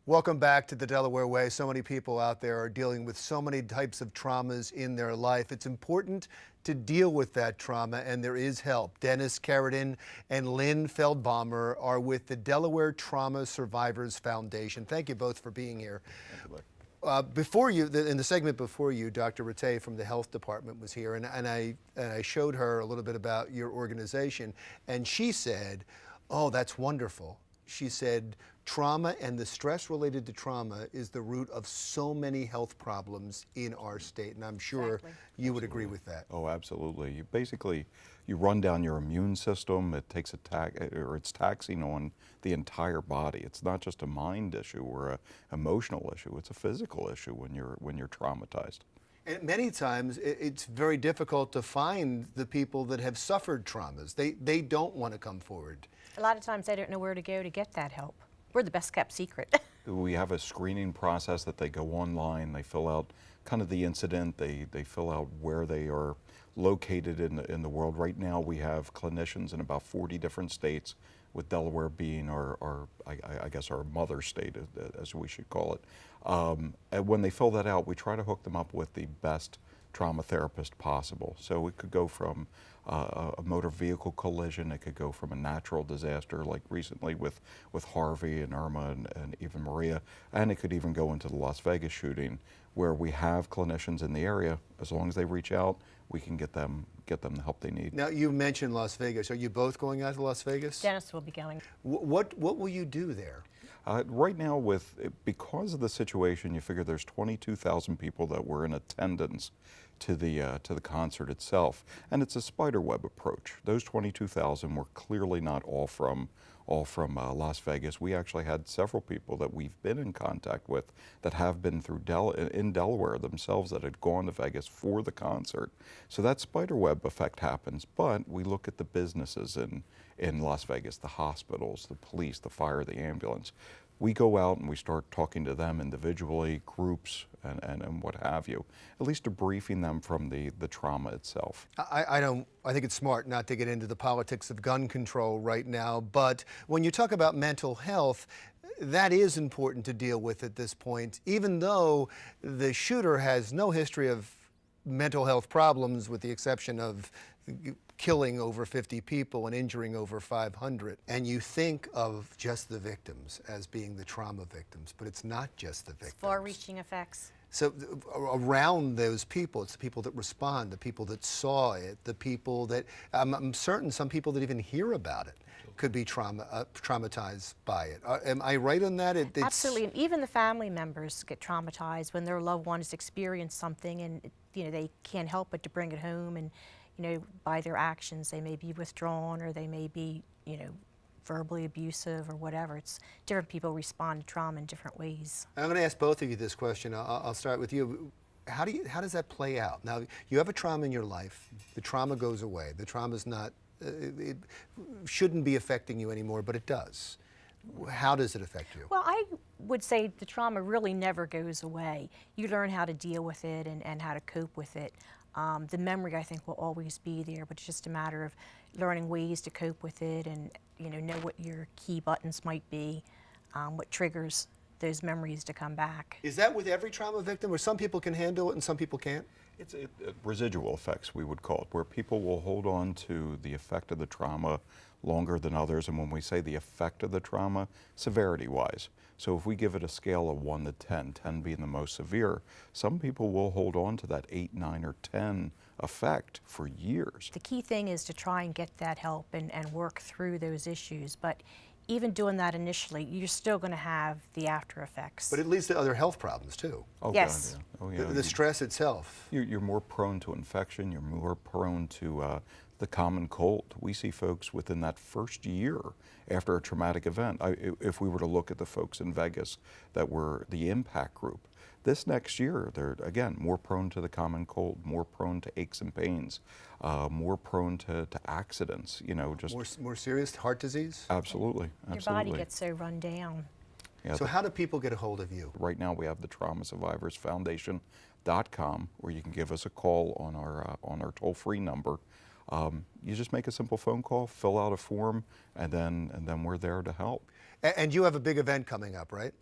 Welcome back to the Delaware Way. So many people out there are dealing with so many types of traumas in their life. It's important to deal with that trauma, and there is help. Dennis Carradin and Lynn Feldbaumer are with the Delaware Trauma Survivors Foundation. Thank you both for being here. Before you, in the segment before you, Dr. Rattay from the health department was here, and I showed her a little bit about your organization, and she said, "Oh, that's wonderful." She said, trauma and the stress related to trauma is the root of so many health problems in our state, and I'm sure you would agree with that. Oh, absolutely. You run down your immune system. It takes it's taxing on the entire body. It's not just a mind issue or an emotional issue. It's a physical issue when you're traumatized. And many times it's very difficult to find the people that have suffered traumas. They don't want to come forward. A lot of times they don't know where to go to get that help. We're the best kept secret. We have a screening process that they go online, they fill out kind of the incident, they fill out where they are located in the world. Right now we have clinicians in about 40 different states, with Delaware being I guess our mother state, as we should call it. And when they fill that out, we try to hook them up with the best trauma therapist possible. So it could go from a motor vehicle collision, it could go from a natural disaster like recently with Harvey and Irma and even Maria, and it could even go into the Las Vegas shooting, where we have clinicians in the area. As long as they reach out, we can get them the help they need. Now, you mentioned Las Vegas. Are you both going out to Las Vegas? Dennis will be going. What will you do there? Right now, because of the situation, you figure there's 22,000 people that were in attendance to the concert itself, and it's a spiderweb approach. Those 22,000 were clearly not all from Las Vegas. We actually had several people that we've been in contact with that have been through in Delaware themselves, that had gone to Vegas for the concert. So that spiderweb effect happens, but we look at the businesses in Las Vegas, the hospitals, the police, the fire, the ambulance. We go out and we start talking to them individually, groups, and what have you, at least debriefing them from the trauma itself. I think it's smart not to get into the politics of gun control right now, but when you talk about mental health, that is important to deal with at this point, even though the shooter has no history of mental health problems, with the exception of killing over 50 people and injuring over 500. And you think of just the victims as being the trauma victims, but it's not just the victims. It's far-reaching effects. So around those people, it's the people that respond, the people that saw it, the people that, I'm certain some people that even hear about it could be traumatized by it. Am I right on that? Absolutely, and even the family members get traumatized when their loved ones experience something, and they can't help but to bring it home, and by their actions they may be withdrawn, or they may be verbally abusive or whatever. It's different people respond to trauma in different ways. I'm going to ask both of you this question. I'll start with you. How does that play out? Now, you have a trauma in your life. The trauma goes away. The trauma's not, it shouldn't be affecting you anymore, but it does. How does it affect you? Well, I would say the trauma really never goes away. You learn how to deal with it and how to cope with it. The memory, I think, will always be there, but it's just a matter of learning ways to cope with it and know what your key buttons might be, what triggers those memories to come back. Is that with every trauma victim, where some people can handle it and some people can't? It's residual effects, we would call it, where people will hold on to the effect of the trauma longer than others. And when we say the effect of the trauma, severity-wise. So if we give it a scale of 1 to 10, 10 being the most severe, some people will hold on to that 8, 9, or 10 effect for years. The key thing is to try and get that help and work through those issues. But even doing that initially, you're still going to have the after effects. But it leads to other health problems too. Oh, yes. God, yeah. Oh, yeah. The stress itself. You're more prone to infection. You're more prone to the common cold. We see folks within that first year after a traumatic event. If we were to look at the folks in Vegas that were the impact group, this next year they're, again, more prone to the common cold, more prone to aches and pains, more prone to accidents, just more serious heart disease? Absolutely. Your body gets so run down. Yeah, so how do people get a hold of you? Right now we have the Trauma Survivors Foundation.com, where you can give us a call on our toll-free number. You just make a simple phone call, fill out a form, and then we're there to help. And you have a big event coming up, right?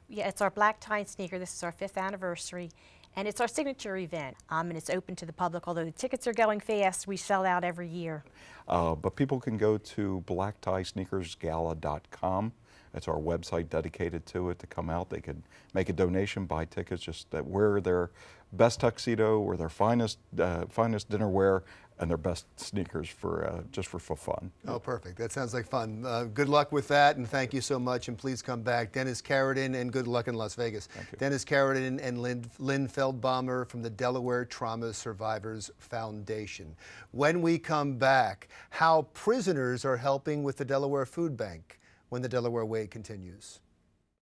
Yeah, it's our black tie and sneaker. This is our 5th anniversary, and it's our signature event. And it's open to the public. Although the tickets are going fast, we sell out every year. But people can go to blacktiesneakersgala.com. It's our website dedicated to it to come out. They could make a donation, buy tickets, just that wear their best tuxedo or their finest dinnerwear and their best sneakers for just for fun. Oh, perfect. That sounds like fun. Good luck with that, and thank you so much, and please come back. Dennis Carradin, and good luck in Las Vegas. Thank you. Dennis Carradin and Lynn Feldbaumer from the Delaware Trauma Survivors Foundation. When we come back, how prisoners are helping with the Delaware Food Bank when the Delaware Way continues.